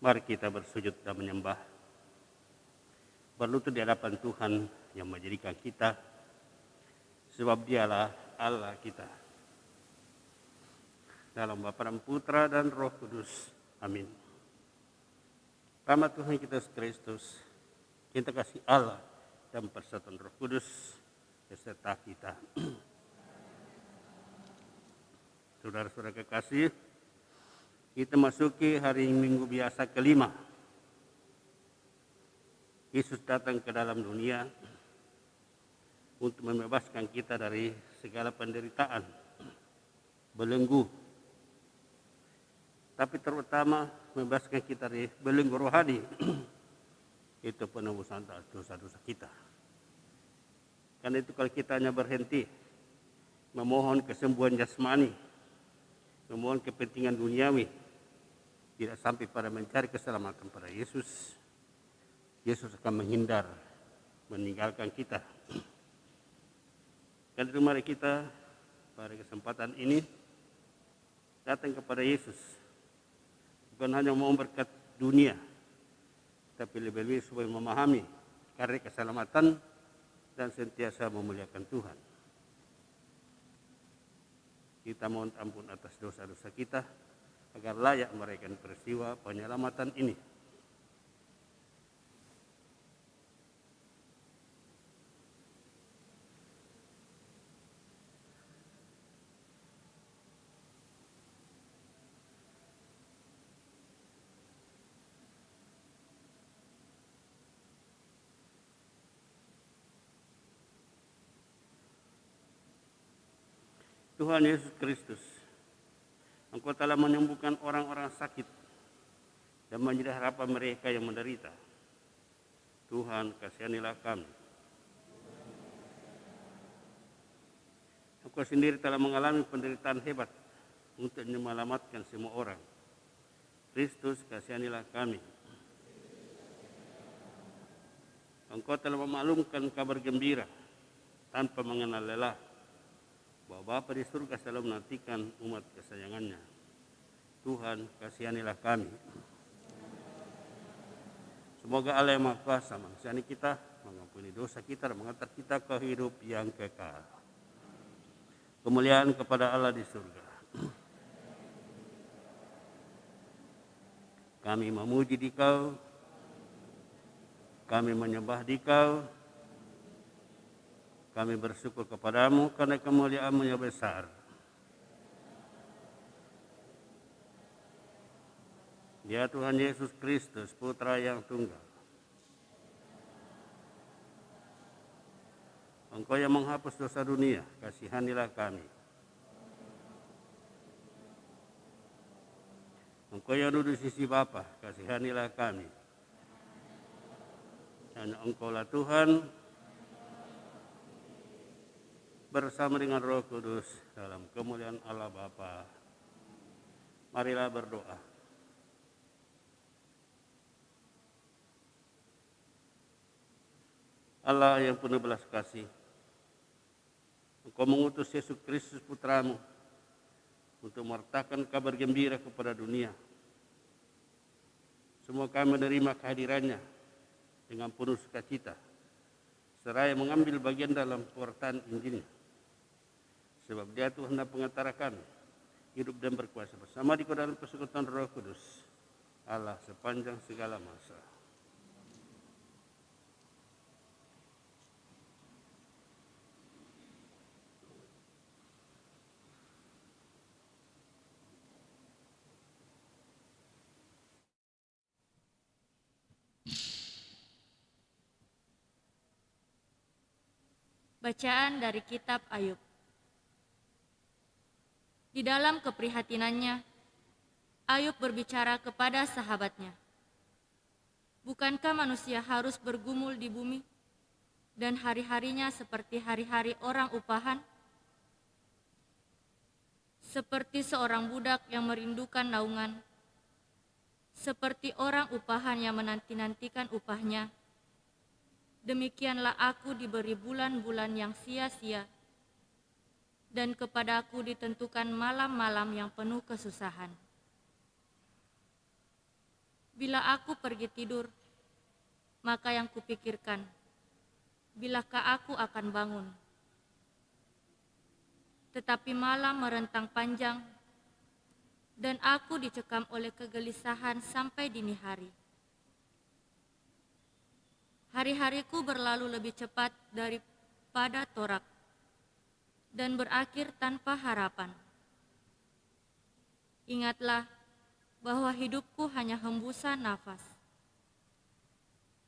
Mari kita bersujud dan menyembah, berlutut di hadapan Tuhan yang menjadikan kita, sebab Dialah Allah kita. Dalam Bapa dan Putra dan Roh Kudus. Amin. Rahmat Tuhan kita Yesus Kristus, cinta kasih Allah dan persatuan Roh Kudus beserta kita. Saudara-saudara kekasih, kita masuki hari Minggu biasa kelima. Yesus datang ke dalam dunia untuk membebaskan kita dari segala penderitaan, belenggu, tapi terutama membebaskan kita dari belenggu rohani, itu penebusan dosa-dosa kita. Karena itu kalau kita hanya berhenti memohon kesembuhan jasmani, memohon kepentingan duniawi, tidak sampai pada mencari keselamatan pada Yesus, Yesus akan menghindar, meninggalkan kita. Karena itu mari kita pada kesempatan ini datang kepada Yesus, bukan hanya mau berkat dunia, tapi lebih-lebih supaya memahami karya keselamatan dan sentiasa memuliakan Tuhan. Kita mohon ampun atas dosa-dosa kita, agar layak merayakan peristiwa penyelamatan ini. Tuhan Yesus Kristus, Engkau telah menyembuhkan orang-orang sakit dan menjadi harapan mereka yang menderita. Tuhan, kasihanilah kami. Engkau sendiri telah mengalami penderitaan hebat untuk menyelamatkan semua orang. Kristus, kasihanilah kami. Engkau telah memaklumkan kabar gembira tanpa mengenal lelah, bahwa Bapa di surga selalu menantikan umat kesayangannya. Tuhan, kasihanilah kami. Semoga Allah yang Maha Kuasa mengasihani kita, mengampuni dosa kita, dan mengantar kita ke hidup yang kekal. Kemuliaan kepada Allah di surga. Kami memuji Dikau, kami menyembah Dikau, kami bersyukur kepadamu karena kemuliaan-Mu yang besar. Dia Tuhan Yesus Kristus, Putra yang tunggal. Engkau yang menghapus dosa dunia, kasihanilah kami. Engkau yang duduk di sisi Bapa, kasihanilah kami. Hanya Engkaulah Tuhan, bersama dengan Roh Kudus dalam kemuliaan Allah Bapa. Marilah berdoa. Allah yang penuh belas kasih, Engkau mengutus Yesus Kristus Putramu untuk mewartakan kabar gembira kepada dunia. Semua kami menerima kehadirannya dengan penuh sukacita, seraya mengambil bagian dalam pewartaan Injil. Sebab Dia Tuhan dan pengantara kami, hidup dan berkuasa bersama Dikau dalam persekutuan Roh Kudus, Allah sepanjang segala masa. Bacaan dari Kitab Ayub. Di dalam keprihatinannya, Ayub berbicara kepada sahabatnya, "Bukankah manusia harus bergumul di bumi, dan hari-harinya seperti hari-hari orang upahan? Seperti seorang budak yang merindukan naungan, seperti orang upahan yang menanti-nantikan upahnya, demikianlah aku diberi bulan-bulan yang sia-sia, dan kepadaku ditentukan malam-malam yang penuh kesusahan. Bila aku pergi tidur, maka yang kupikirkan, bilakah aku akan bangun? Tetapi malam merentang panjang, dan aku dicekam oleh kegelisahan sampai dini hari. Hari-hariku berlalu lebih cepat daripada torak, dan berakhir tanpa harapan. Ingatlah bahwa hidupku hanya hembusan nafas.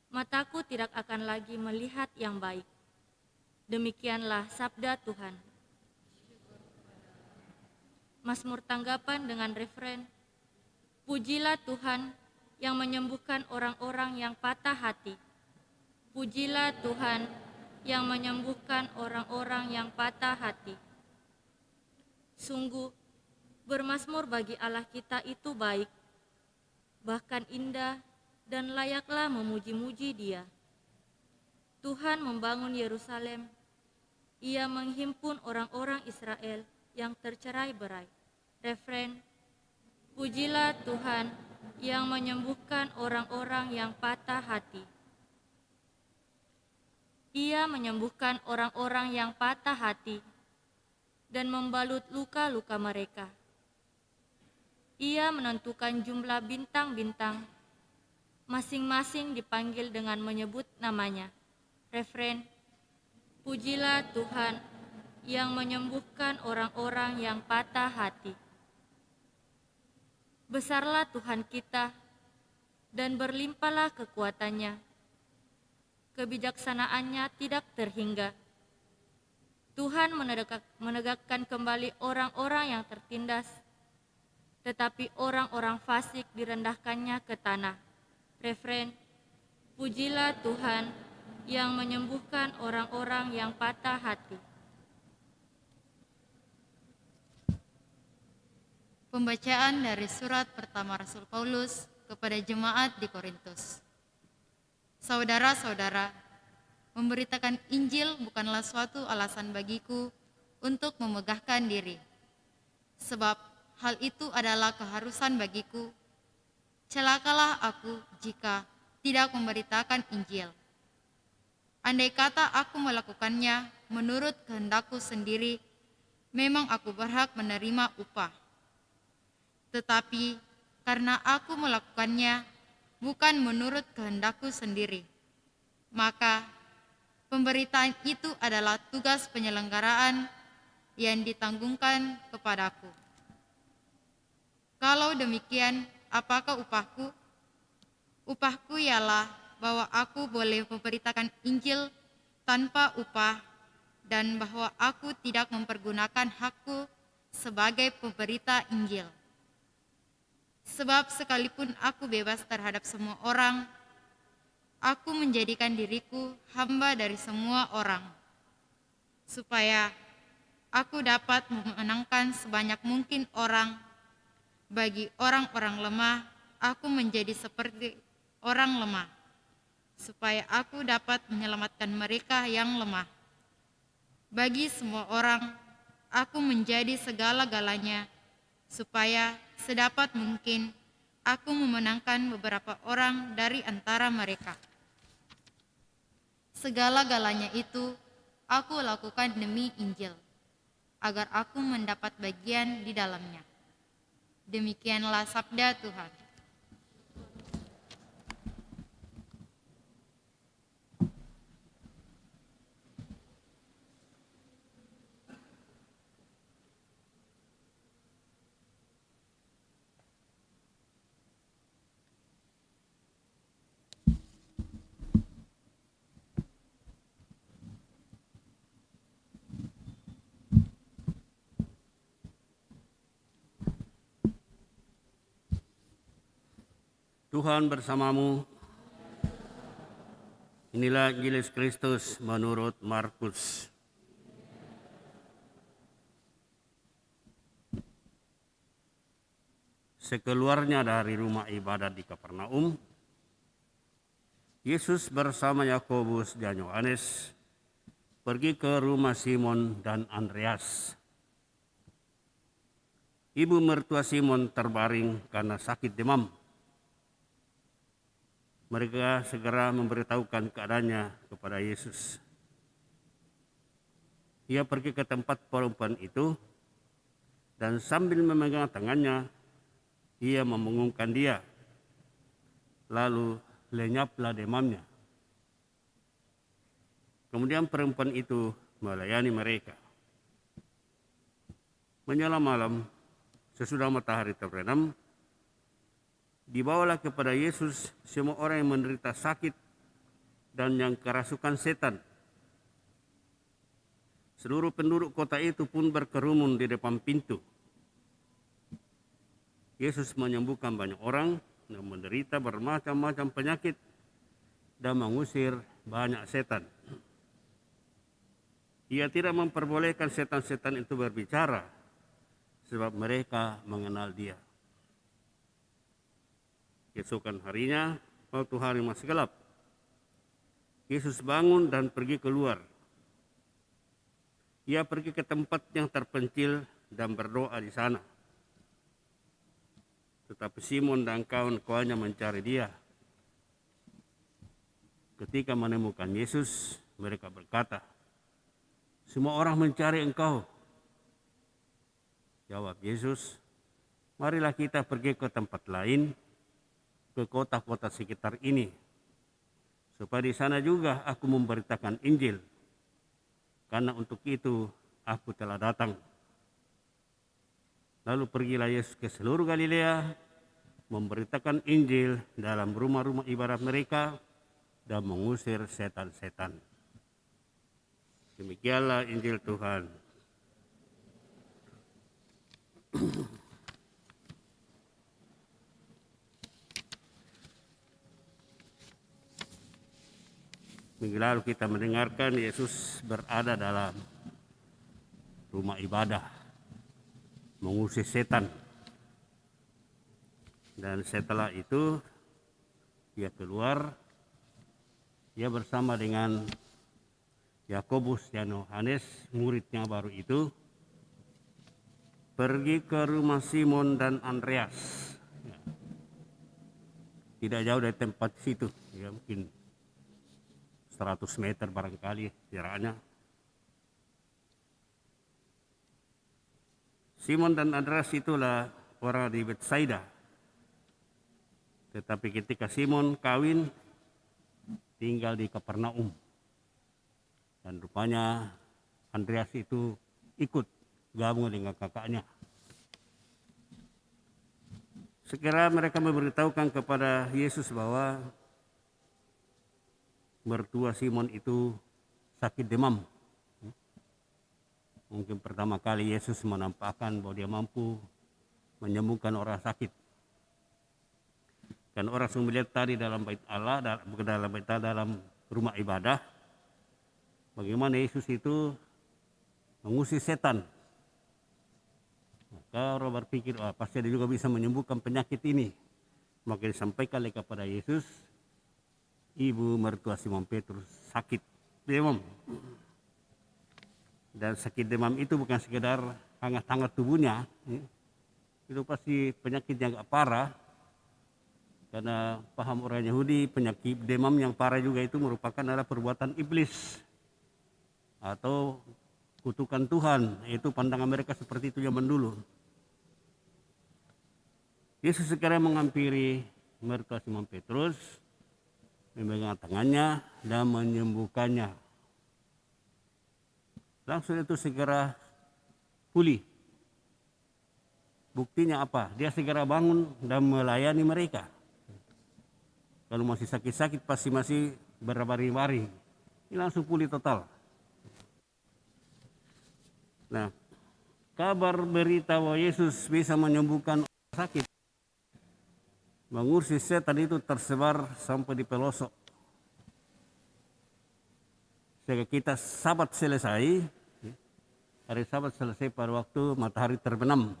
Mataku tidak akan lagi melihat yang baik. Demikianlah sabda Tuhan. Mazmur tanggapan dengan referen, pujilah Tuhan yang menyembuhkan orang-orang yang patah hati. Pujilah Tuhan yang menyembuhkan orang-orang yang patah hati. Sungguh, bermazmur bagi Allah kita itu baik, bahkan indah, dan layaklah memuji-muji Dia. Tuhan membangun Yerusalem, Ia menghimpun orang-orang Israel yang tercerai-berai. Referen, pujilah Tuhan yang menyembuhkan orang-orang yang patah hati. Ia menyembuhkan orang-orang yang patah hati dan membalut luka-luka mereka. Ia menentukan jumlah bintang-bintang, masing-masing dipanggil dengan menyebut namanya. Referen, pujilah Tuhan yang menyembuhkan orang-orang yang patah hati. Besarlah Tuhan kita, dan berlimpahlah kekuatannya. Kebijaksanaannya tidak terhingga. Tuhan menegakkan kembali orang-orang yang tertindas, tetapi orang-orang fasik direndahkannya ke tanah. Referen, pujilah Tuhan yang menyembuhkan orang-orang yang patah hati. Pembacaan dari surat pertama Rasul Paulus kepada jemaat di Korintus. Saudara-saudara, memberitakan Injil bukanlah suatu alasan bagiku untuk memegahkan diri, sebab hal itu adalah keharusan bagiku. Celakalah aku jika tidak memberitakan Injil. Andai kata aku melakukannya menurut kehendakku sendiri, memang aku berhak menerima upah. Tetapi karena aku melakukannya bukan menurut kehendakku sendiri, maka pemberitaan itu adalah tugas penyelenggaraan yang ditanggungkan kepadaku. Kalau demikian, apakah upahku? Upahku ialah bahwa aku boleh memberitakan Injil tanpa upah dan bahwa aku tidak mempergunakan hakku sebagai pemberita Injil. Sebab sekalipun aku bebas terhadap semua orang, aku menjadikan diriku hamba dari semua orang, supaya aku dapat memenangkan sebanyak mungkin orang. Bagi orang-orang lemah, aku menjadi seperti orang lemah, supaya aku dapat menyelamatkan mereka yang lemah. Bagi semua orang, aku menjadi segala-galanya, supaya sedapat mungkin aku memenangkan beberapa orang dari antara mereka. Segala-galanya itu aku lakukan demi Injil, agar aku mendapat bagian di dalamnya. Demikianlah sabda Tuhan. Tuhan bersamamu. Inilah Injil Kristus menurut Markus. Sekeluarnya dari rumah ibadat di Kapernaum, Yesus bersama Yakobus dan Yohanes pergi ke rumah Simon dan Andreas. Ibu mertua Simon terbaring karena sakit demam. Mereka segera memberitahukan keadaannya kepada Yesus. Ia pergi ke tempat perempuan itu dan sambil memegang tangannya, ia membengongkan dia. Lalu lenyaplah demamnya. Kemudian perempuan itu melayani mereka. Menjelang malam, sesudah matahari terbenam, dibawalah kepada Yesus semua orang yang menderita sakit dan yang kerasukan setan. Seluruh penduduk kota itu pun berkerumun di depan pintu. Yesus menyembuhkan banyak orang yang menderita bermacam-macam penyakit dan mengusir banyak setan. Ia tidak memperbolehkan setan-setan itu berbicara, sebab mereka mengenal dia. Keesokan harinya, waktu hari masih gelap, Yesus bangun dan pergi keluar. Ia pergi ke tempat yang terpencil dan berdoa di sana. Tetapi Simon dan kawan-kawannya mencari dia. Ketika menemukan Yesus, mereka berkata, "Semua orang mencari engkau." Jawab Yesus, "Marilah kita pergi ke tempat lain, ke kota-kota sekitar ini, supaya di sana juga aku memberitakan Injil. Karena untuk itu aku telah datang." Lalu pergilah Yesus ke seluruh Galilea, memberitakan Injil dalam rumah-rumah ibadat mereka dan mengusir setan-setan. Demikianlah Injil Tuhan. Minggu lalu kita mendengarkan Yesus berada dalam rumah ibadah, mengusir setan. Dan setelah itu ia keluar, ia bersama dengan Yakobus dan Yohanes, muridnya baru itu, pergi ke rumah Simon dan Andreas. Tidak jauh dari tempat situ, ya mungkin 100 meter barangkali jaraknya. Simon dan Andreas itulah orang di Betsaida. Tetapi ketika Simon kawin, tinggal di Kapernaum. Dan rupanya Andreas itu ikut gabung dengan kakaknya. Segera mereka memberitahukan kepada Yesus bahwa mertua Simon itu sakit demam. Mungkin pertama kali Yesus menampakkan bahwa dia mampu menyembuhkan orang sakit. Dan orang melihat tadi dalam bait Allah, dalam rumah ibadah, bagaimana Yesus itu mengusir setan. Maka orang berpikir, pasti dia juga bisa menyembuhkan penyakit ini. Maka disampaikan kepada Yesus, ibu mertua Simon Petrus sakit demam. Dan sakit demam itu bukan sekedar hangat-hangat tubuhnya, itu pasti penyakit yang agak parah. Karena paham orang Yahudi, penyakit demam yang parah juga itu merupakan adalah perbuatan iblis atau kutukan Tuhan. Itu pandangan mereka seperti itu zaman dulu. Yesus segera menghampiri mertua Simon Petrus, memegang tangannya dan menyembuhkannya. Langsung itu segera pulih. Buktinya apa? Dia segera bangun dan melayani mereka. Kalau masih sakit-sakit pasti masih berbaring-baring. Ini langsung pulih total. Nah, kabar berita bahwa Yesus bisa menyembuhkan orang sakit, mengusir setan itu tersebar sampai di pelosok. Sehingga kita Sabat selesai, hari Sabat selesai pada waktu matahari terbenam.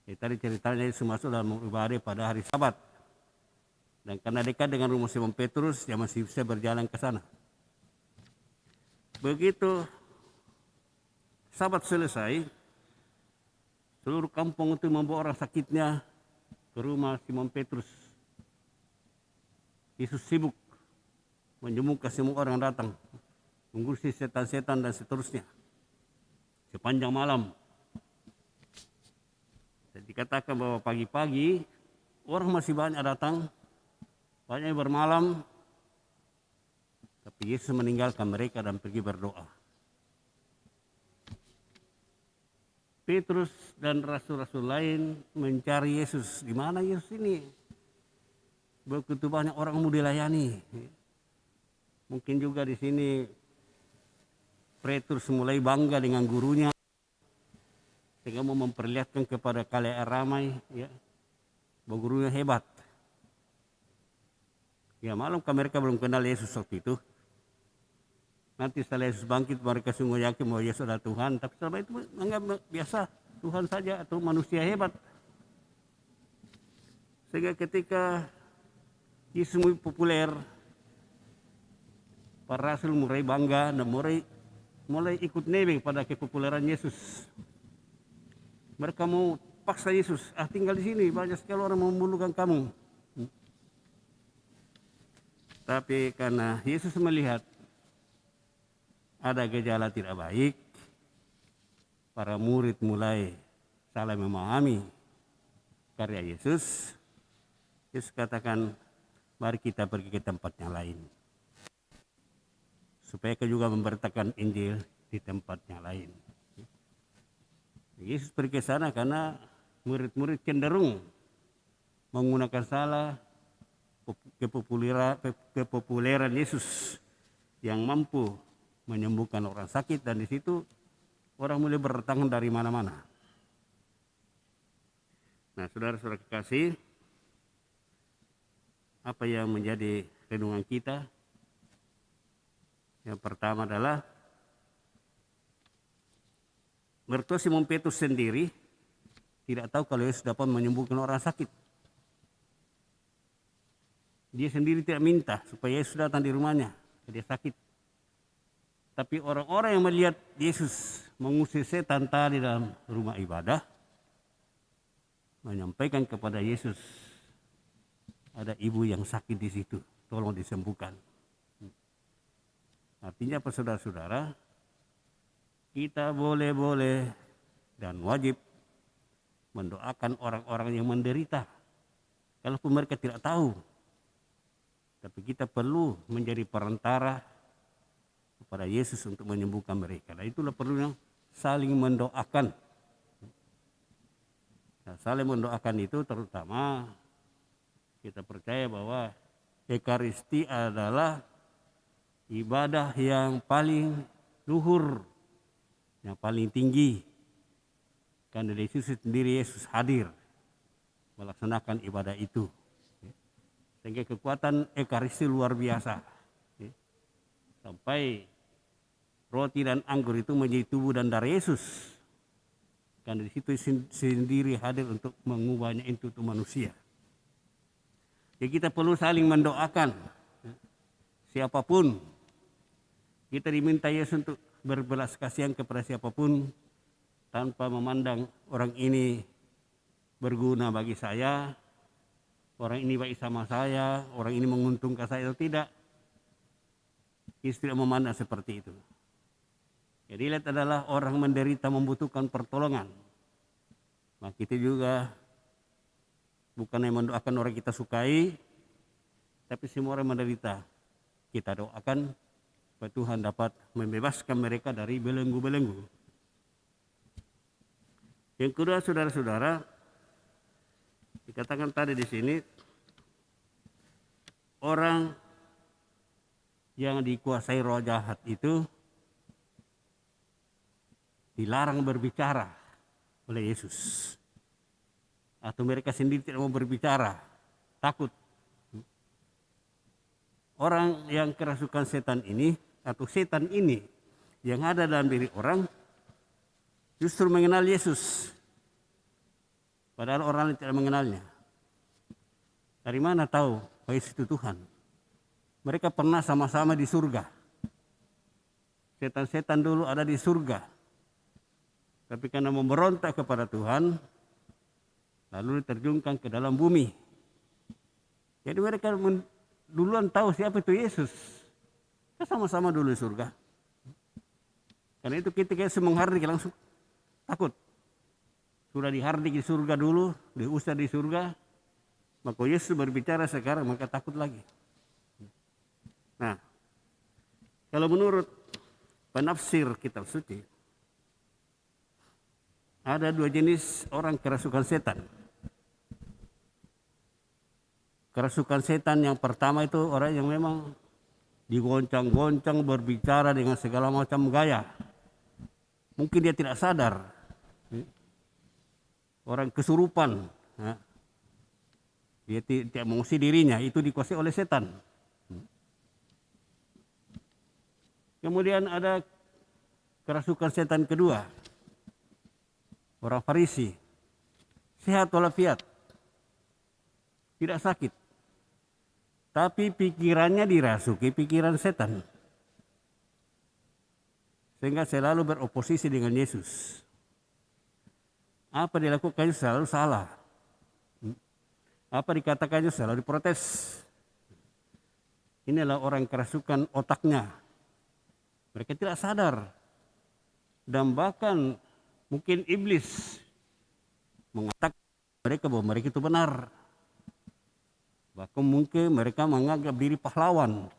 Tadi ceritanya Yesus masuk dalam ibadah pada hari Sabat. Dan karena dekat dengan rumah Simon Petrus, dia masih bisa berjalan ke sana. Begitu Sabat selesai, seluruh kampung itu membawa orang sakitnya ke rumah Simon Petrus. Yesus sibuk menyembuhkan semua orang yang datang, mengusir setan-setan dan seterusnya sepanjang malam. Dan dikatakan bahwa pagi-pagi orang masih banyak datang, banyak yang bermalam, tapi Yesus meninggalkan mereka dan pergi berdoa. Petrus dan rasul-rasul lain mencari Yesus. Di mana Yesus ini? Begitu banyak orang mau dilayani. Mungkin juga di sini Petrus mulai bangga dengan gurunya, sehingga mau memperlihatkan kepada kalayak ramai, ya, bahwa gurunya hebat. Ya, malam mereka belum kenal Yesus waktu itu. Nanti setelah Yesus bangkit, mereka sungguh yakin bahwa Yesus adalah Tuhan. Tapi selama itu menganggap biasa, Tuhan saja atau manusia hebat. Sehingga ketika Yesus mulai populer, para rasul mulai bangga dan mulai ikut nebeng pada kepopuleran Yesus. Mereka mau paksa Yesus, tinggal di sini, banyak sekali orang mau membunuhkan kamu. Tapi karena Yesus melihat ada gejala tidak baik, para murid mulai salah memahami karya Yesus. Yesus katakan, mari kita pergi ke tempat yang lain, supaya kita juga memberitakan Injil di tempat yang lain. Yesus pergi ke sana karena murid-murid cenderung menggunakan salah kepopuleran Yesus yang mampu menyembuhkan orang sakit, dan di situ orang mulai berdatangan dari mana-mana. Nah, saudara-saudara kekasih, apa yang menjadi renungan kita? Yang pertama adalah mertua Simon Petrus sendiri tidak tahu kalau Yesus dapat menyembuhkan orang sakit. Dia sendiri tidak minta supaya Yesus datang di rumahnya, dia sakit. Tapi orang-orang yang melihat Yesus mengusir setan tadi dalam rumah ibadah, menyampaikan kepada Yesus, ada ibu yang sakit di situ, tolong disembuhkan. Artinya apa, saudara-saudara? Kita boleh dan wajib mendoakan orang-orang yang menderita, kalaupun mereka tidak tahu. Tapi kita perlu menjadi perantara kepada Yesus untuk menyembuhkan mereka. Nah, itulah perlunya saling mendoakan. Nah, saling mendoakan itu terutama kita percaya bahwa Ekaristi adalah ibadah yang paling luhur, yang paling tinggi. Karena dari Yesus sendiri, Yesus hadir melaksanakan ibadah itu. Sehingga kekuatan Ekaristi luar biasa. Sampai roti dan anggur itu menjadi tubuh dan darah Yesus. Karena di situ sendiri hadir untuk mengubahnya itu untuk manusia. Jadi kita perlu saling mendoakan. Siapapun, kita diminta Yesus untuk berbelas kasihan kepada siapapun, tanpa memandang orang ini berguna bagi saya, orang ini baik sama saya, orang ini menguntungkan saya atau tidak. Yesus tidak memandang seperti itu. Yang dilihat adalah orang menderita membutuhkan pertolongan. Maka kita juga bukan yang mendoakan orang kita sukai, tapi semua orang menderita kita doakan supaya Tuhan dapat membebaskan mereka dari belenggu-belenggu. Yang kedua, saudara-saudara, dikatakan tadi di sini, orang yang dikuasai roh jahat itu dilarang berbicara oleh Yesus. Atau mereka sendiri tidak mau berbicara, takut. Orang yang kerasukan setan ini, atau setan ini yang ada dalam diri orang, justru mengenal Yesus. Padahal orang lain tidak mengenalnya. Dari mana tahu bahwa Yesus itu Tuhan? Mereka pernah sama-sama di surga. Setan-setan dulu ada di surga. Tapi karena memberontak kepada Tuhan, lalu diterjunkan ke dalam bumi. Jadi mereka duluan tahu siapa itu Yesus. Kita sama-sama dulu di surga. Karena itu ketika Yesus menghardik langsung takut. Sudah dihardik di surga dulu, diusir di surga, maka Yesus berbicara sekarang, maka takut lagi. Nah, kalau menurut penafsir kitab suci, ada dua jenis orang kerasukan setan. Kerasukan setan yang pertama itu orang yang memang digoncang-goncang berbicara dengan segala macam gaya. Mungkin dia tidak sadar. Orang kesurupan. Dia tidak menguasai dirinya, itu dikuasai oleh setan. Kemudian ada kerasukan setan kedua. Orang Farisi. Sehat walafiat. Tidak sakit. Tapi pikirannya dirasuki pikiran setan. Sehingga selalu beroposisi dengan Yesus. Apa dilakukannya selalu salah. Apa dikatakannya selalu diprotes. Inilah orang kerasukan otaknya. Mereka tidak sadar. Dan bahkan mungkin iblis mengatakan mereka bahwa mereka itu benar. Bahkan mungkin mereka menganggap diri pahlawan.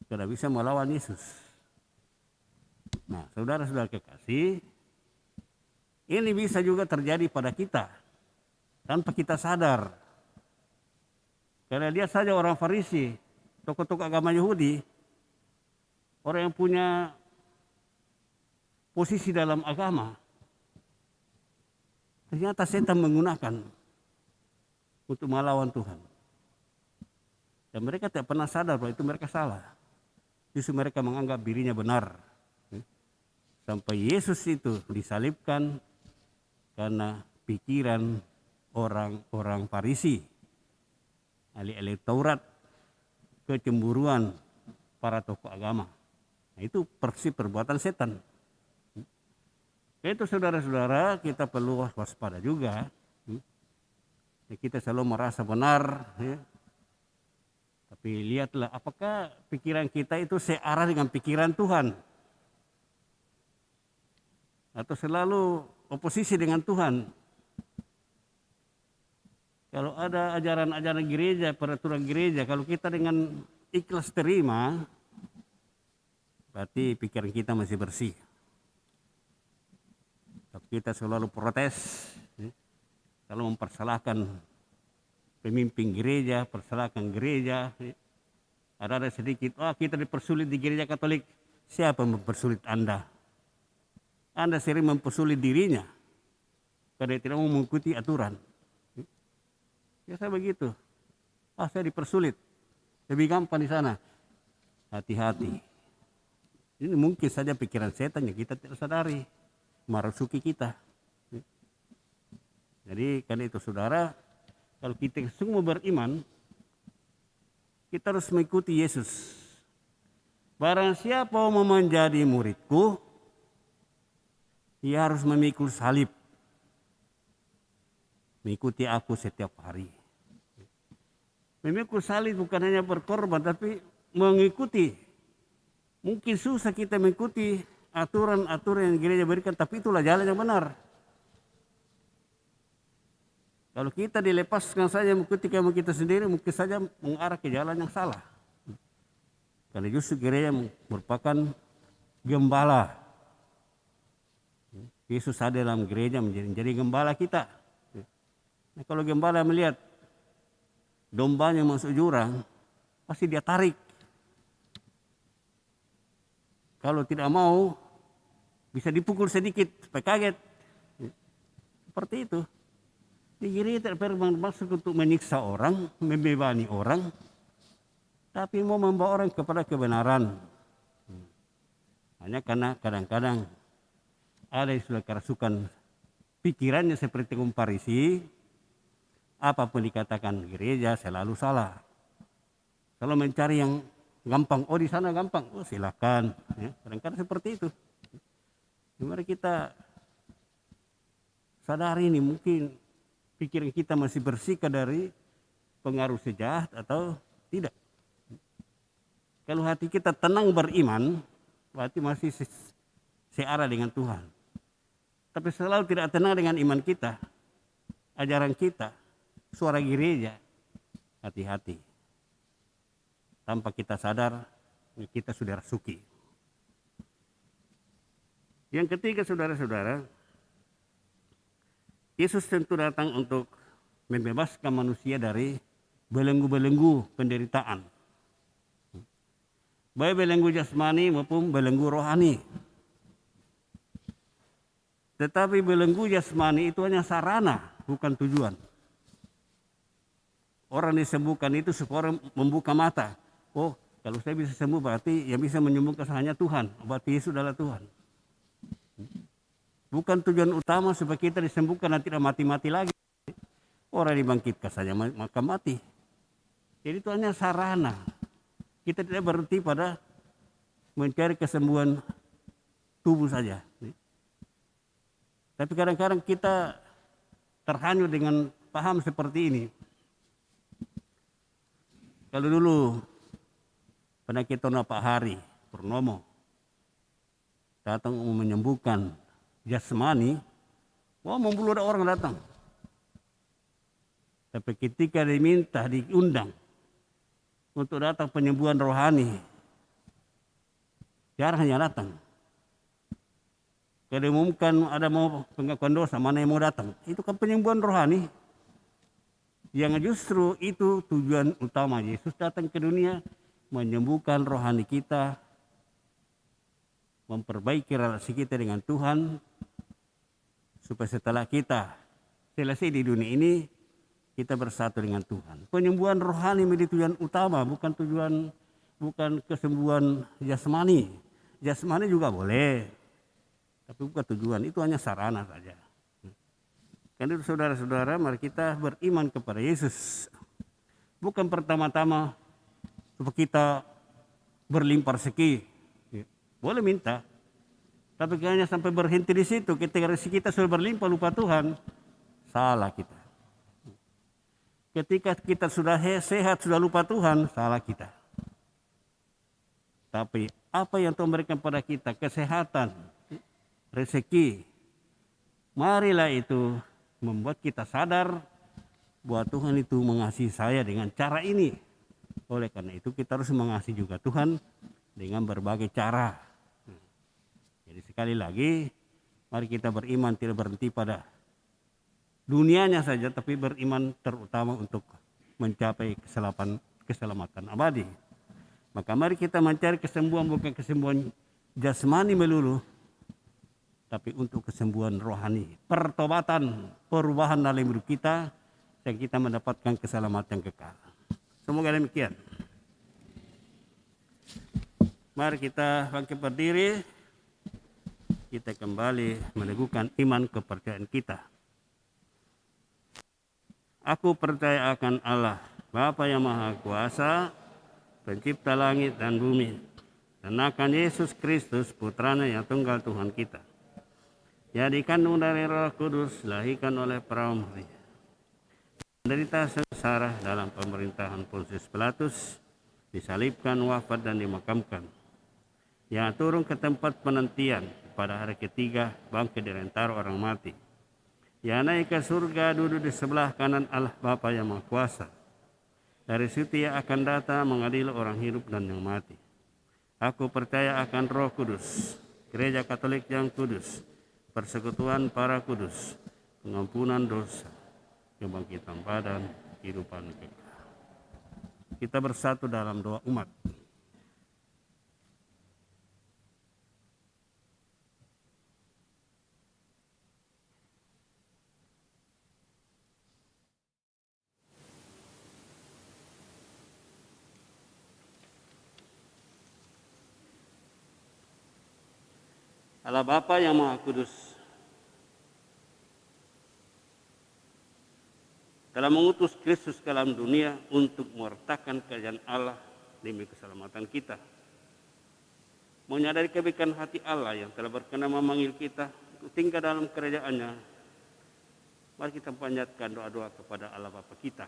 Tidak bisa melawan Yesus. Nah, saudara-saudara kekasih, ini bisa juga terjadi pada kita tanpa kita sadar. Karena dia saja orang Farisi, tokoh-tokoh agama Yahudi, orang yang punya posisi dalam agama. Ternyata setan menggunakan untuk melawan Tuhan. Dan mereka tidak pernah sadar bahwa itu mereka salah. Justru mereka menganggap dirinya benar. Sampai Yesus itu disalibkan karena pikiran orang-orang Farisi, ahli-ahli Taurat, kecemburuan para tokoh agama. Nah, itu persis perbuatan setan. Itu saudara-saudara, kita perlu waspada juga. Kita selalu merasa benar. Tapi lihatlah apakah pikiran kita itu searah dengan pikiran Tuhan. Atau selalu oposisi dengan Tuhan. Kalau ada ajaran-ajaran gereja, peraturan gereja, kalau kita dengan ikhlas terima, berarti pikiran kita masih bersih. Tapi kita selalu protes, selalu mempersalahkan pemimpin gereja, persalahkan gereja. Ada sedikit, kita dipersulit di gereja Katolik. Siapa mempersulit Anda? Anda sering mempersulit dirinya karena tidak mau mengikuti aturan. Biasa begitu. Saya dipersulit. Lebih gampang di sana. Hati-hati. Ini mungkin saja pikiran setan yang kita tidak sadari. Merasuki kita. Jadi karena itu saudara, kalau kita semua beriman, kita harus mengikuti Yesus. Barang siapa mau menjadi muridku, ia harus memikul salib. Mengikuti aku setiap hari. Memikul salib bukan hanya berkorban, tapi mengikuti. Mungkin susah kita mengikuti aturan-aturan yang gereja berikan, tapi itulah jalan yang benar. Kalau kita dilepaskan saja mengikuti kemauan kita sendiri, mungkin saja mengarah ke jalan yang salah. Karena justru gereja merupakan gembala. Yesus ada dalam gereja menjadi gembala kita. Nah, kalau gembala melihat dombanya masuk jurang, pasti dia tarik. Kalau tidak mau, bisa dipukul sedikit supaya kaget. Seperti itu. Di gereja tidak bermaksud untuk menyiksa orang, membebani orang, tapi mau membawa orang kepada kebenaran. Hanya karena kadang-kadang ada yang sudah kerasukan pikirannya seperti kaum Farisi, apapun dikatakan gereja selalu salah. Kalau mencari yang gampang, di sana gampang, silakan. Ya, kadang-kadang seperti itu. Mari kita sadari ini mungkin pikiran kita masih bersihkan dari pengaruh sejahat atau Tidak. Kalau hati kita tenang beriman, berarti masih searah dengan Tuhan. Tapi selalu tidak tenang dengan iman kita, ajaran kita, suara gereja, hati-hati. Tanpa kita sadar, kita sudah rasuki. Yang ketiga, saudara-saudara, Yesus tentu datang untuk membebaskan manusia dari belenggu-belenggu penderitaan. Baik belenggu jasmani maupun belenggu rohani. Tetapi belenggu jasmani itu hanya sarana, bukan tujuan. Orang disembuhkan itu supaya orang membuka mata. Oh, kalau saya bisa sembuh berarti yang bisa menyembuhkan hanya Tuhan. Berarti Yesus adalah Tuhan. Bukan tujuan utama supaya kita disembuhkan dan tidak mati-mati lagi. Orang dibangkitkan saja maka mati. Jadi itu hanya sarana. Kita tidak berhenti pada mencari kesembuhan tubuh saja. Tapi kadang-kadang kita terhanyut dengan paham seperti ini. Kalau dulu penyakit Pak Hari Purnomo datang menyembuhkan jasmani, wah membludak orang datang. Tapi ketika diundang untuk datang penyembuhan rohani, jarang hanya datang. Kalau diumumkan ada mau pengakuan dosa, mana yang mau datang? Itu kan penyembuhan rohani. Yang justru itu tujuan utama Yesus datang ke dunia, menyembuhkan rohani kita, memperbaiki relasi kita dengan Tuhan, supaya setelah kita selesai di dunia ini, kita bersatu dengan Tuhan. Penyembuhan rohani menjadi tujuan utama, bukan kesembuhan jasmani. Jasmani juga boleh, tapi bukan tujuan, itu hanya sarana saja. Karena itu saudara-saudara, mari kita beriman kepada Yesus. Bukan pertama-tama supaya kita berlimpah rezeki. Boleh minta, tapi hanya sampai berhenti di situ. Ketika rezeki kita sudah berlimpah lupa Tuhan, salah kita. Ketika kita sudah sehat sudah lupa Tuhan, salah kita. Tapi apa yang Tuhan berikan pada kita, kesehatan, rezeki, marilah itu membuat kita sadar bahwa Tuhan itu mengasihi saya dengan cara ini. Oleh karena itu kita harus mengasihi juga Tuhan dengan berbagai cara. Jadi sekali lagi, mari kita beriman tidak berhenti pada dunianya saja, tapi beriman terutama untuk mencapai keselamatan abadi. Maka mari kita mencari kesembuhan, bukan kesembuhan jasmani melulu, tapi untuk kesembuhan rohani. Pertobatan, perubahan dalam hidup kita, dan kita mendapatkan keselamatan kekal. Semoga demikian. Mari kita bangkit berdiri. Kita kembali meneguhkan iman kepercayaan kita. Aku percaya akan Allah, Bapa yang Maha Kuasa, Pencipta langit dan bumi, dan akan Yesus Kristus, Putranya yang tunggal Tuhan kita, yang dikandung dari Roh Kudus, dilahirkan oleh perawan Maria, menderita sengsara dalam pemerintahan Pontius Pilatus, disalibkan, wafat dan dimakamkan, yang turun ke tempat penantian, pada hari ketiga bangkit dari antara orang mati, yang naik ke surga, duduk di sebelah kanan Allah Bapa yang Maha Kuasa. Dari situ ia akan datang mengadili orang hidup dan yang mati. Aku percaya akan Roh Kudus, Gereja Katolik yang kudus, persekutuan para kudus, pengampunan dosa, kebangkitan badan, kehidupan kekal. Kita bersatu dalam doa umat. Allah Bapa yang Maha Kudus telah mengutus Kristus ke dalam dunia untuk mewartakan kerajaan Allah demi keselamatan kita. Menyadari kebaikan hati Allah yang telah berkenan memanggil kita untuk tinggal dalam kerajaannya, mari kita panjatkan doa-doa kepada Allah Bapa kita.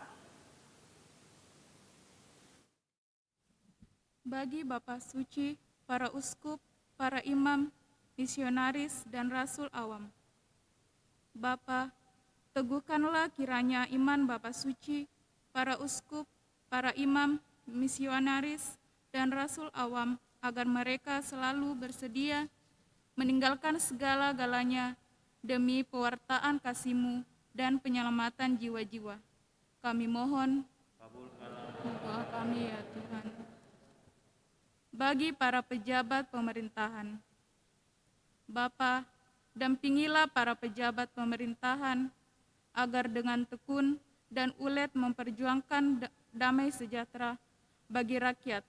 bagi Bapak Suci, para uskup, para imam, misionaris, dan rasul awam. Bapa, teguhkanlah kiranya iman Bapak Suci, para uskup, para imam, misionaris, dan rasul awam, agar mereka selalu bersedia meninggalkan segala-galanya demi pewartaan kasih-Mu dan penyelamatan jiwa-jiwa. Kami mohon, doa kami ya Tuhan. Bagi para pejabat pemerintahan, Bapa, dampingilah para pejabat pemerintahan agar dengan tekun dan ulet memperjuangkan damai sejahtera bagi rakyat.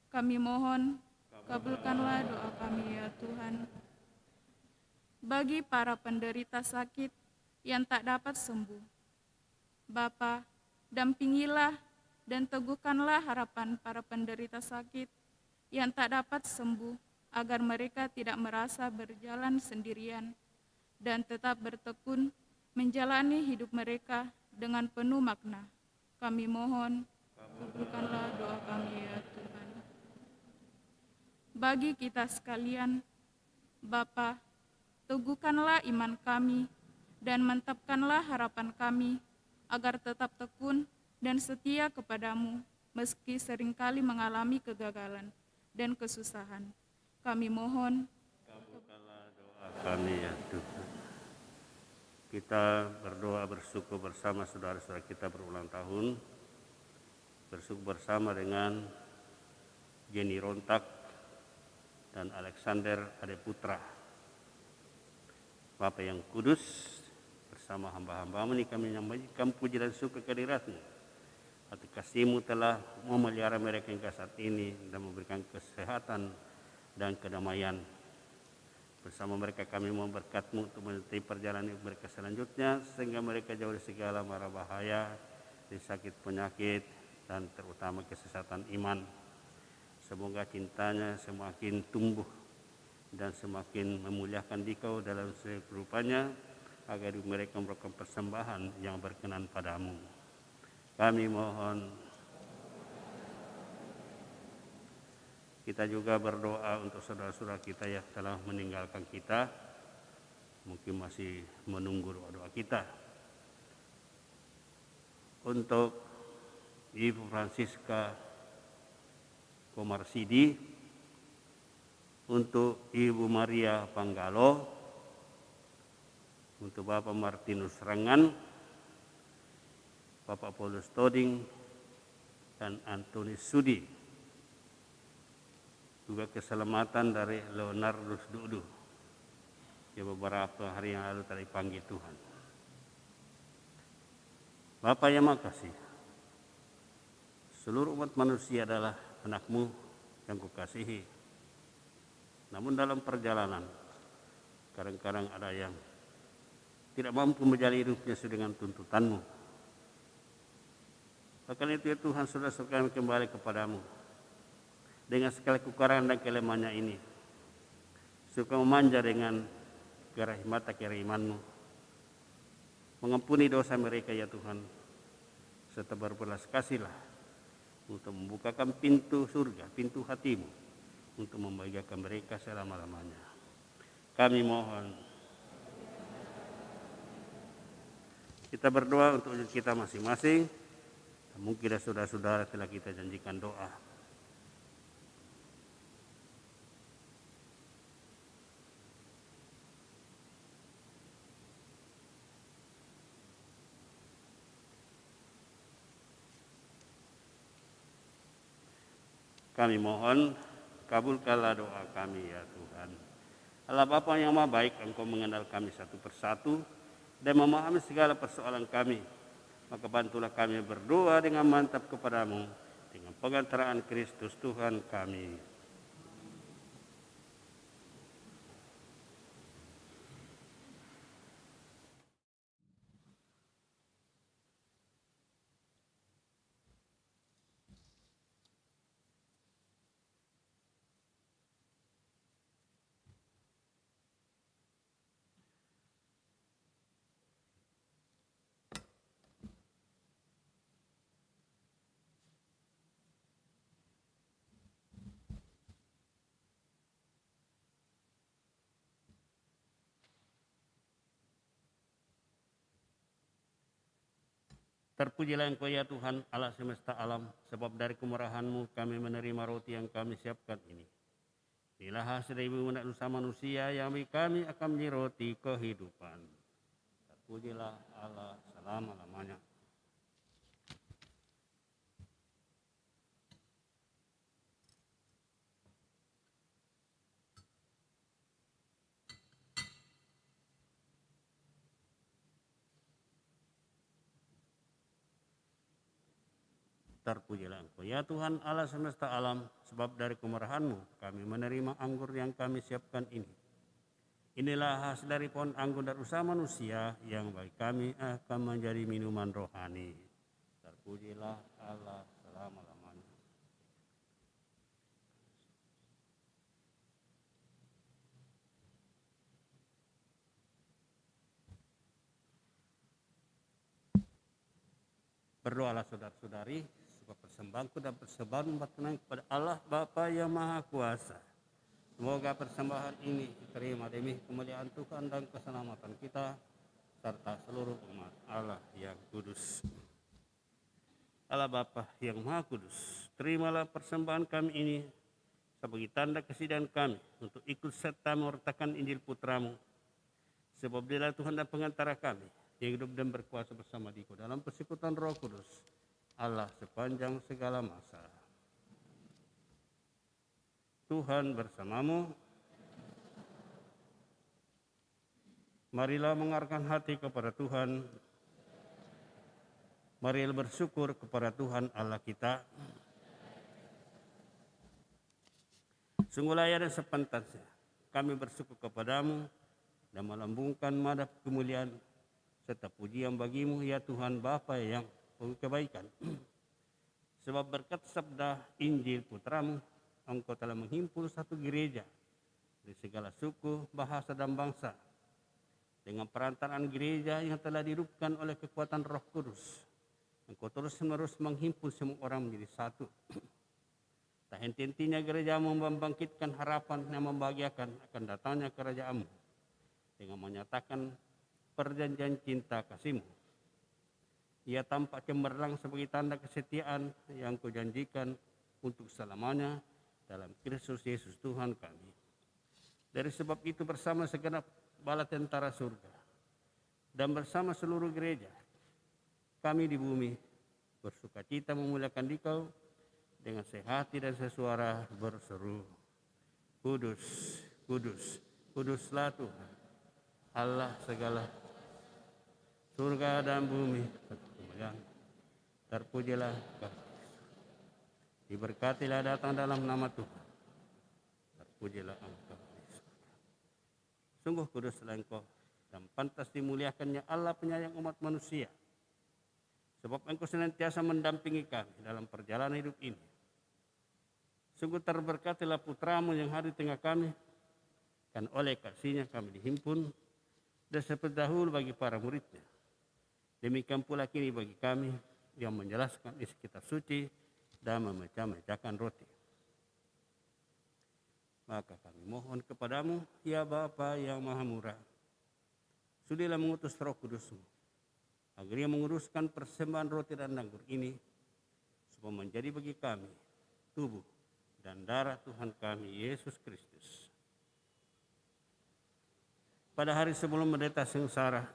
Kami mohon, kabulkanlah doa kami ya Tuhan. Bagi para penderita sakit yang tak dapat sembuh, Bapa, dampingilah dan teguhkanlah harapan para penderita sakit yang tak dapat sembuh, agar mereka tidak merasa berjalan sendirian dan tetap bertekun menjalani hidup mereka dengan penuh makna. Kami mohon, kabulkanlah doa kami ya Tuhan. Bagi kita sekalian, Bapa, teguhkanlah iman kami dan mantapkanlah harapan kami agar tetap tekun dan setia kepadamu meski seringkali mengalami kegagalan dan kesusahan. Kami mohon, Kabulkanlah doa kami ya Tuhan. Kita berdoa bersyukur bersama saudara-saudara kita berulang tahun. Bersyukur bersama dengan Jenny Rontak dan Alexander Adeputra. Bapa yang kudus, bersama hamba-hamba-Mu ini kami menyampaikan puji dan syukur kehadirat-Mu. Atas kasih-Mu telah memelihara mereka hingga saat ini dan memberikan kesehatan dan kedamaian. Bersama mereka kami memberkat-Mu untuk menyertai perjalanan mereka selanjutnya, sehingga mereka jauh dari segala mara bahaya, dari sakit penyakit, dan terutama kesesatan iman. Semoga cintanya semakin tumbuh dan semakin memuliakan Dikau dalam sekelupanya, agar mereka memberikan persembahan yang berkenan padamu. Kami mohon. Kita juga berdoa untuk saudara-saudara kita yang telah meninggalkan kita, mungkin masih menunggu doa-doa kita. Untuk Ibu Francisca Komarsidi, untuk Ibu Maria Panggalo, untuk Bapak Martinus Rangan, Bapak Paulus Toding, dan Antoni Sudi. Juga keselamatan dari Leonardus Dudu yang beberapa hari yang lalu telah dipanggil Tuhan. Bapa yang makasih, seluruh umat manusia adalah anak-Mu yang Kukasihi. Namun dalam perjalanan, kadang-kadang ada yang tidak mampu menjalani hidupnya sesuai dengan tuntutan-Mu. Bahkan itu ya Tuhan, saudara-saudara kami kembali kepadamu dengan segala kekurangan dan kelemahannya ini. Suka memanja dengan kerahiman-Mu, mengampuni dosa mereka ya Tuhan, serta berbelas kasihlah untuk membukakan pintu surga, pintu hati-Mu, untuk membahagiakan mereka selama-lamanya. Kami mohon. Kita berdoa untuk kita masing-masing. Mungkin saudara-saudara telah kita janjikan doa. Kami mohon, kabulkanlah doa kami ya Tuhan. Allah Bapa yang Maha Baik, Engkau mengenal kami satu persatu dan memahami segala persoalan kami. Maka bantulah kami berdoa dengan mantap kepadamu, dengan pengantaraan Kristus Tuhan kami. Terpujilah Engkau ya Tuhan Allah semesta alam, sebab dari kemurahan-Mu kami menerima roti yang kami siapkan ini. Inilah hasil dari umat manusia yang bagi kami akan menjadi roti kehidupan. Terpujilah Allah selama-lamanya. Terpujilah Engkau ya Tuhan Allah semesta alam, sebab dari kemurahan-Mu kami menerima anggur yang kami siapkan ini. Inilah hasil dari pohon anggur dan usaha manusia yang bagi kami akan menjadi minuman rohani. Terpujilah Allah selama-lamanya. Berdoalah saudara-saudari, supaya persembahanku dan persembahan umat tenang kepada Allah Bapa yang Maha Kuasa. Semoga persembahan ini diterima demi kemuliaan Tuhan dan keselamatan kita, serta seluruh umat Allah yang kudus. Allah Bapa yang Maha Kudus, terimalah persembahan kami ini sebagai tanda kesediaan kami untuk ikut serta mewartakan Injil Putra-Mu. Sebab Dialah Tuhan dan pengantara kami, yang hidup dan berkuasa bersama Dikau dalam persekutuan Roh Kudus, Allah sepanjang segala masa. Tuhan bersamamu. Marilah mengarahkan hati kepada Tuhan. Marilah bersyukur kepada Tuhan Allah kita. Sungguh layak dan sepantasnya kami bersyukur kepadamu dan melambungkan madhab kemuliaan serta pujian bagimu ya Tuhan Bapa yang penuh kebaikan. Sebab berkat sabda Injil Putramu, Engkau telah menghimpun satu gereja dari segala suku, bahasa dan bangsa. Dengan perantaraan gereja yang telah dihidupkan oleh kekuatan Roh Kudus, Engkau terus-menerus menghimpun semua orang menjadi satu. Tak henti-hentinya gereja-Mu membangkitkan harapan yang membahagiakan akan datangnya kerajaan-Mu dengan menyatakan perjanjian cinta kasih-Mu. Ia tampak cemerlang sebagai tanda kesetiaan yang Kau janjikan untuk selamanya dalam Kristus Yesus Tuhan kami. Dari sebab itu bersama segenap bala tentara surga dan bersama seluruh gereja, kami di bumi bersukacita memuliakan Dikau dengan sehati dan sesuara berseru, Kudus, Kudus, Kuduslah Tuhan, Allah segala surga dan bumi, kemuliaan. Terpujilah Kau. Diberkatilah datang dalam nama Tuhan. Terpujilah Engkau. Sungguh kuduslah Engkau dan pantas dimuliakannya Allah penyayang umat manusia. Sebab Engkau senantiasa mendampingi kami dalam perjalanan hidup ini. Sungguh terberkatilah Putra-Mu yang hadir di tengah kami, kan oleh kasih-Nya kami dihimpun, dan seperti dahulu bagi para murid-Nya. Demikian pula kini bagi kami yang menjelaskan isi kitab suci dan memecah-mecahkan roti. Maka kami mohon kepadamu, ya Bapa yang Maha Murah, sudilah mengutus Roh Kudus-Mu, agar Ia menguruskan persembahan roti dan anggur ini, supaya menjadi bagi kami tubuh dan darah Tuhan kami Yesus Kristus. Pada hari sebelum menderita sengsara,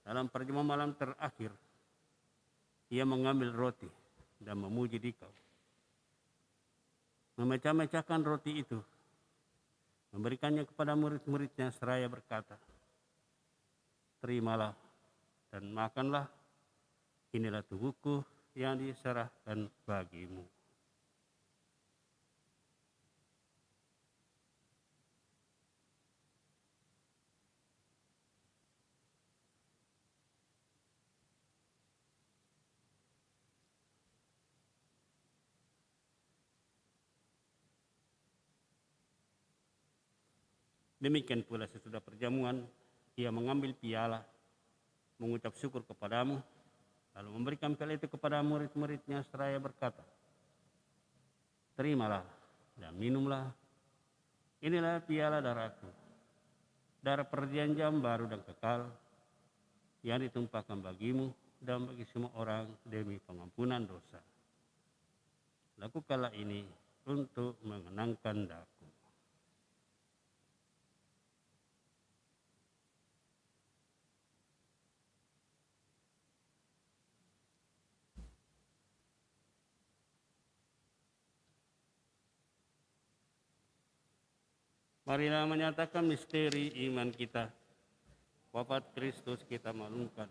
dalam perjamuan malam terakhir, Ia mengambil roti dan memuji Dikau. Memecah-mecahkan roti itu, memberikannya kepada murid-murid-Nya seraya berkata, terimalah dan makanlah, inilah tubuhku yang diserahkan bagimu. Demikian pula sesudah perjamuan, Ia mengambil piala, mengucap syukur kepadamu, lalu memberikan piala itu kepada murid-murid-Nya seraya berkata, terimalah dan minumlah, inilah piala darahku, darah perjanjian baru dan kekal, yang ditumpahkan bagimu dan bagi semua orang demi pengampunan dosa. Lakukanlah ini untuk mengenangkan Daku. Marilah menyatakan misteri iman kita. Wafat Kristus kita maklumkan,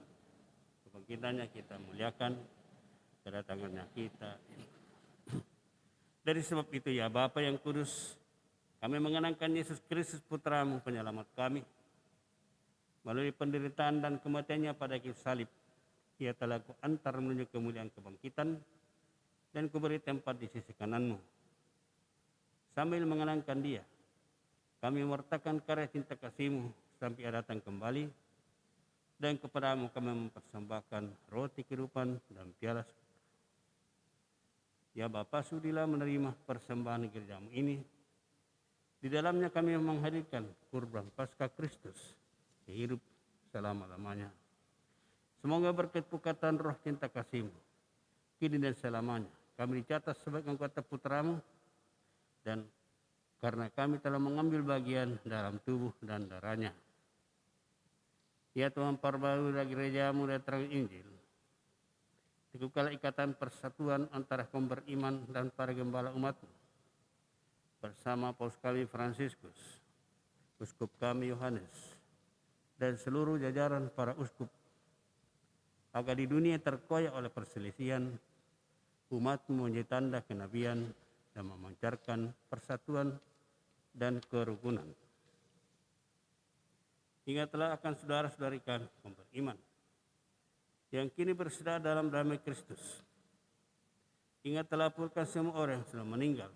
kebangkitannya kita muliakan, kedatangannya kita. Dari sebab itu ya Bapa yang kudus, kami mengenangkan Yesus Kristus Putramu penyelamat kami. Melalui penderitaan dan kematiannya pada kayu salib, Ia telah kuantar menuju kemuliaan kebangkitan dan kuberi tempat di sisi kananmu. Sambil mengenangkan Dia, kami mewartakan karya cinta kasih-Mu sampai Ia datang kembali, dan kepadamu kami mempersembahkan roti kehidupan dan piala syukur. Ya Bapa, sudilah menerima persembahan gereja-Mu ini. Di dalamnya kami menghadirkan kurban Paskah Kristus, hidup selama-lamanya. Semoga berkat pukatan roh cinta kasih-Mu, kini dan selamanya, kami dicatat sebagai anggota putra-Mu, dan karena kami telah mengambil bagian dalam tubuh dan darahnya. Ya Tuhan, perbaharui gereja-Mu dan terang Injil. Teguhkanlah ikatan persatuan antara kaum beriman dan para gembala umat-Mu. Bersama Paus kami Fransiskus, uskup kami Yohanes, dan seluruh jajaran para uskup, agar di dunia terkoyak oleh perselisihan, umat-Mu menjadi tanda kenabian dan memancarkan persatuan dan kerukunan. Ingatlah akan saudara-saudari kami yang beriman, yang kini bersedar dalam damai Kristus. Ingatlah pulkan semua orang yang sudah meninggal,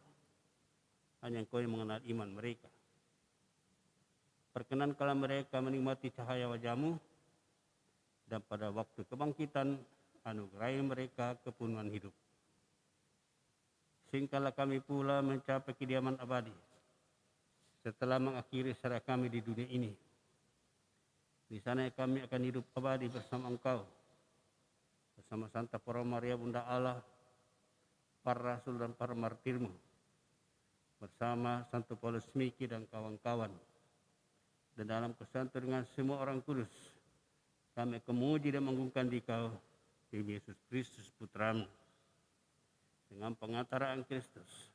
hanya Engkau yang mengenal iman mereka. Perkenankanlah mereka menikmati cahaya wajah-Mu, dan pada waktu kebangkitan anugerahi mereka kepenuhan hidup. Sehinggalah kami pula mencapai kediaman abadi setelah mengakhiri sejarah kami di dunia ini. Di sana kami akan hidup abadi bersama Engkau, bersama Santa Para Maria Bunda Allah, para rasul dan para martir-Mu, bersama Santo Paulus Miki dan kawan-kawan, dan dalam kesatuan dengan semua orang kudus, kami akan memuji dan mengagungkan Dikau, demi Yesus Kristus Putra-Mu, dengan pengantaraan Kristus,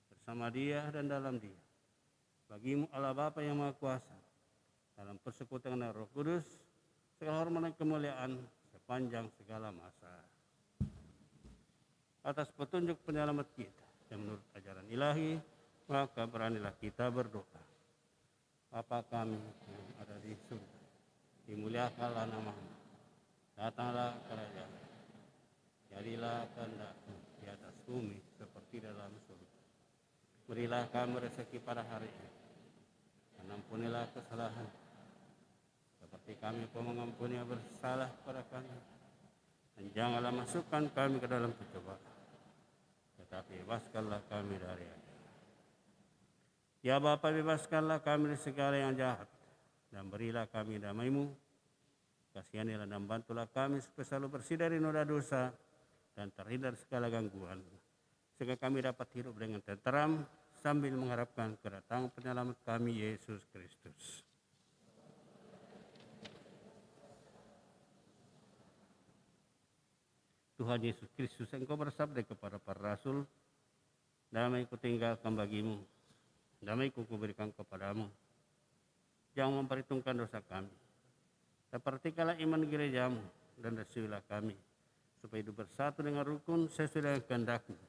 bersama Dia dan dalam Dia. Bagi-Mu Allah Bapa yang Maha Kuasa, dalam persekutuan dengan Roh Kudus, segala hormat dan kemuliaan sepanjang segala masa. Atas petunjuk penyelamat kita yang menurut ajaran ilahi, maka beranilah kita berdoa. Bapa kami yang ada di surga, dimuliakanlah nama-Mu, datanglah kerajaan-Mu, jadilah kehendak-Mu di atas bumi seperti dalam surga. Berilah kami rezeki pada hari ini, dan ampunilah kesalahan seperti kami pun mengampuni yang bersalah kepada kami, dan janganlah masukkan kami ke dalam pencobaan, tetapi bebaskanlah kami dari yang jahat. Ya Bapa, bebaskanlah kami dari segala yang jahat, dan berilah kami damai-Mu. Kasihanilah dan bantulah kami supaya selalu bersih dari noda dosa dan terhindar segala gangguan, sehingga kami dapat hidup dengan tenteram sambil mengharapkan kedatangan penyelamat kami, Yesus Kristus. Tuhan Yesus Kristus, Engkau bersabda kepada para rasul, damai kutinggalkan bagimu, damai kuberikan kepadamu. Jangan memperhitungkan dosa kami, sepertikanlah iman gereja-Mu, dan restuilah kami, supaya hidup bersatu dengan rukun sesuai dengan kehendak-Mu.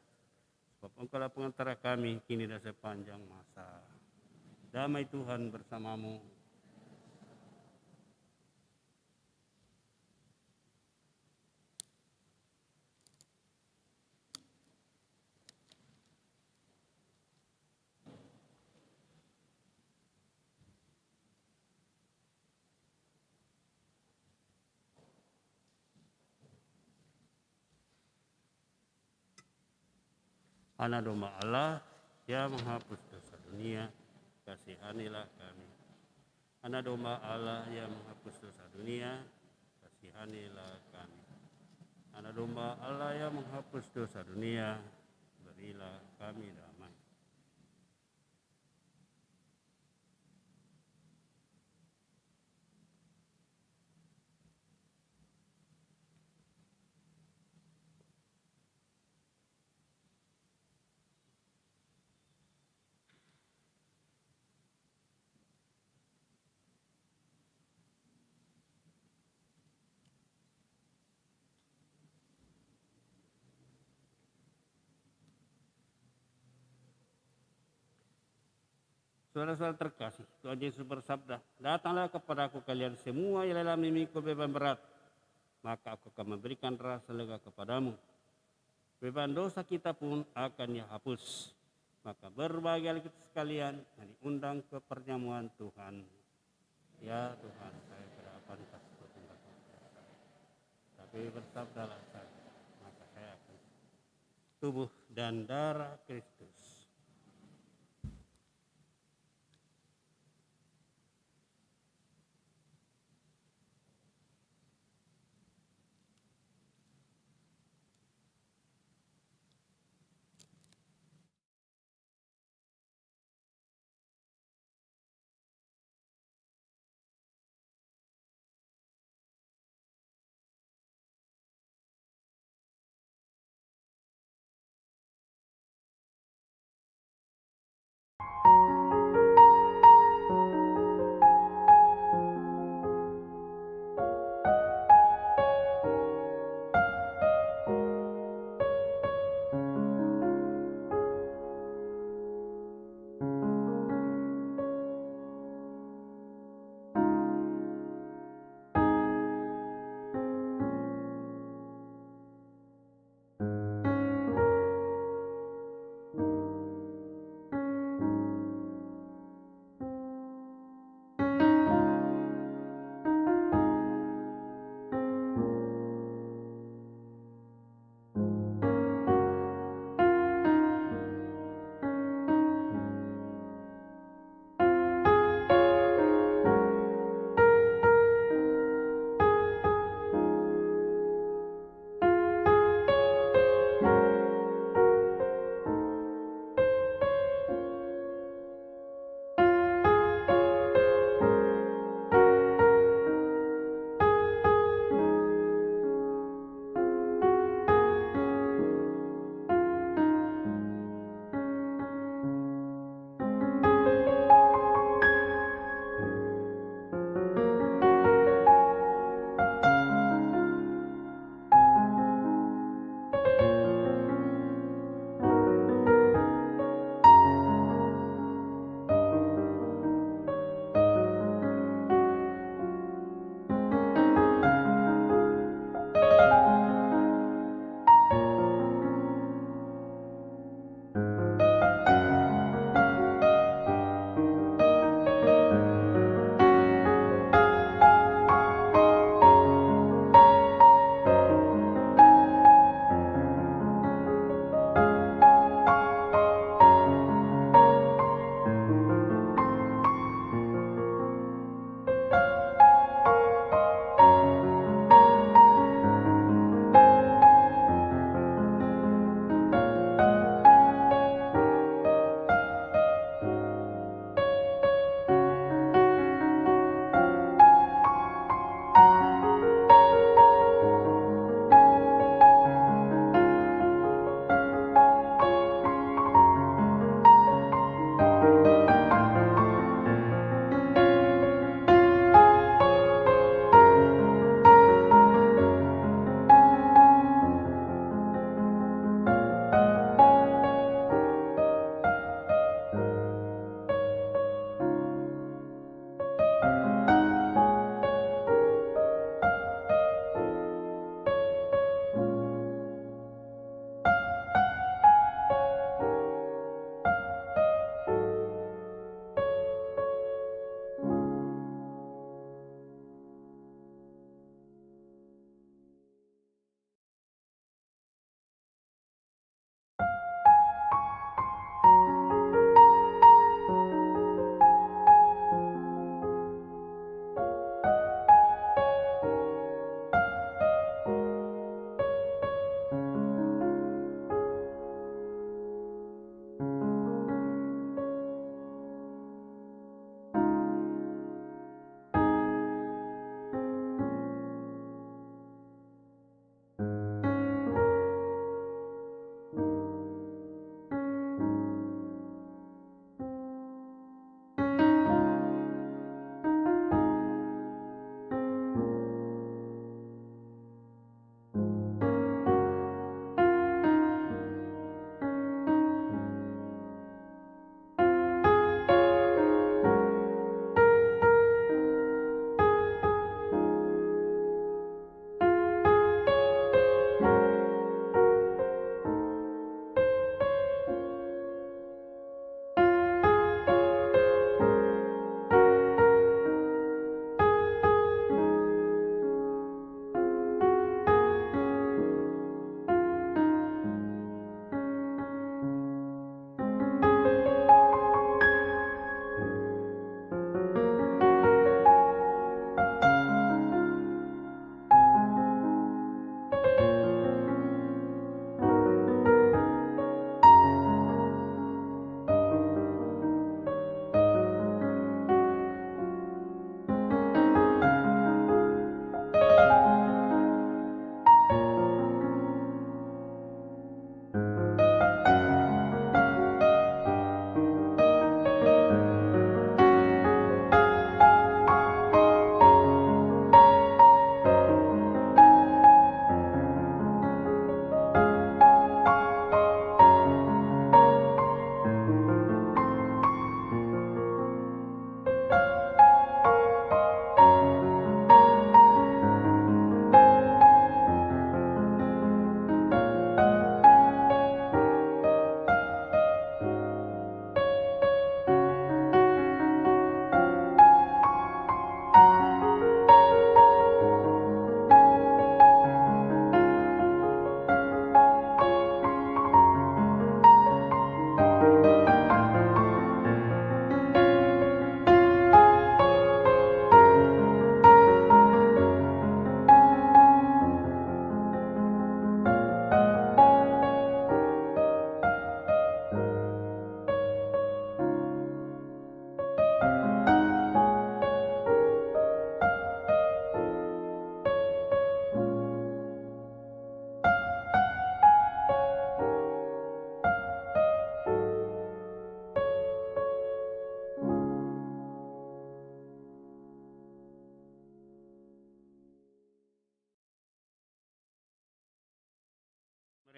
Sebab Engkaulah pengantara kami kini dan sepanjang masa. Damai Tuhan bersamamu. Anak domba Allah yang menghapus dosa dunia, kasihanilah kami. Anak domba Allah yang menghapus dosa dunia, kasihanilah kami. Anak domba Allah yang menghapus dosa dunia, berilah kami damai. Saudara-saudara terkasih, Tuhan Yesus bersabda, datanglah kepadaku kalian semua yang lelah memikul beban berat, maka aku akan memberikan rasa lega kepadamu. Beban dosa kita pun akan dihapus. Maka berbahagialah kita sekalian yang diundang ke perjamuan Tuhan. Ya Tuhan, saya tidak pantas untuk tinggalkan saya. Tapi bersabdalah saja, maka saya akan tubuh dan darah Kristus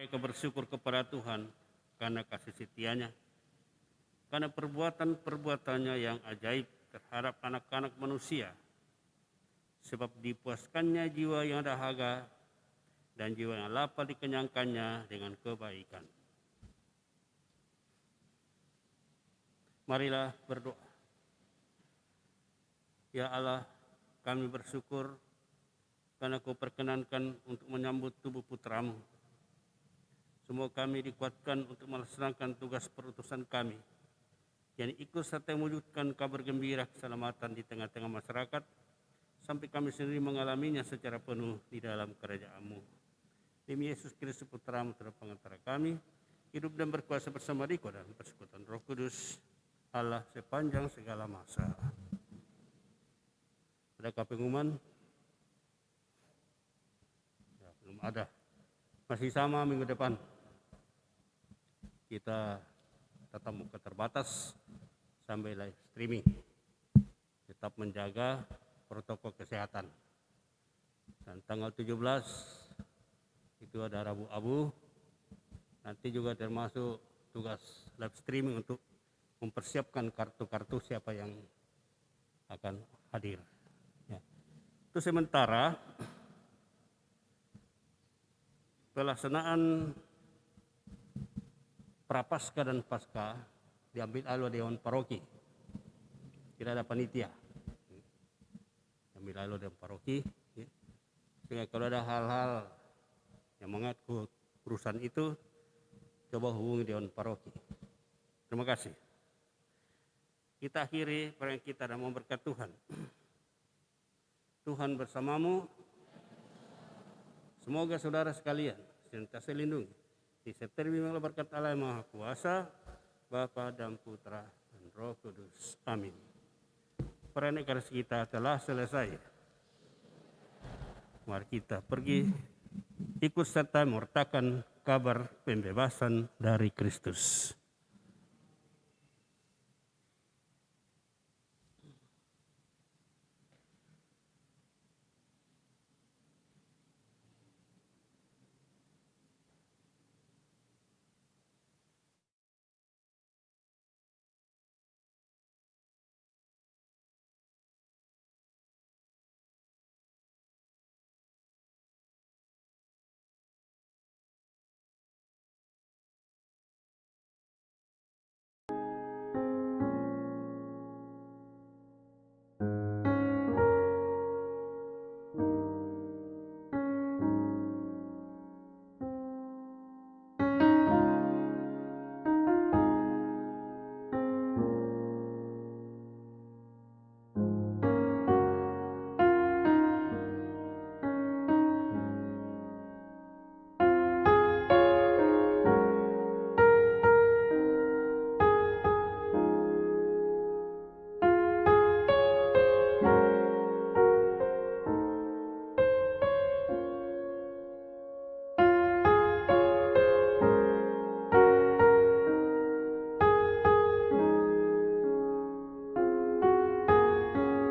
mereka bersyukur kepada Tuhan karena kasih setianya, karena perbuatan-perbuatannya yang ajaib terhadap anak-anak manusia, sebab dipuaskannya jiwa yang dahaga dan jiwa yang lapar dikenyangkannya dengan kebaikan. Marilah berdoa. Ya Allah, kami bersyukur karena Kau perkenankan untuk menyambut tubuh putramu. Semoga kami dikuatkan untuk melaksanakan tugas perutusan kami, yang ikut serta mewujudkan kabar gembira keselamatan di tengah-tengah masyarakat, sampai kami sendiri mengalaminya secara penuh di dalam kerajaan-Mu. Demi Yesus Kristus Putra-Mu terhadap antara kami, hidup dan berkuasa bersama Dikau dan persekutuan Roh Kudus, Allah sepanjang segala masa. Adakah pengumuman? Ya, belum ada. Masih sama minggu depan. Kita tetap muka terbatas sampai live streaming. Tetap menjaga protokol kesehatan. Dan tanggal 17 itu ada Rabu Abu. Nanti juga termasuk tugas live streaming untuk mempersiapkan kartu-kartu siapa yang akan hadir. Ya. Itu sementara pelaksanaan Prapaskah dan Paskah diambil alih Dewan Paroki. Tidak ada panitia. Diambil alih Dewan Paroki. Ya. Sehingga kalau ada hal-hal yang mengaku urusan itu, coba hubungi Dewan Paroki. Terima kasih. Kita akhiri perayaan kita dan memberkat Tuhan. Tuhan bersamamu. Semoga saudara sekalian senantiasa lindungi, disertai bimbing berkat Allah yang Maha Kuasa, Bapa dan Putra dan Roh Kudus. Amin. Perayaan Ekaristi kita telah selesai. Mari kita pergi ikut serta mewartakan kabar pembebasan dari Kristus.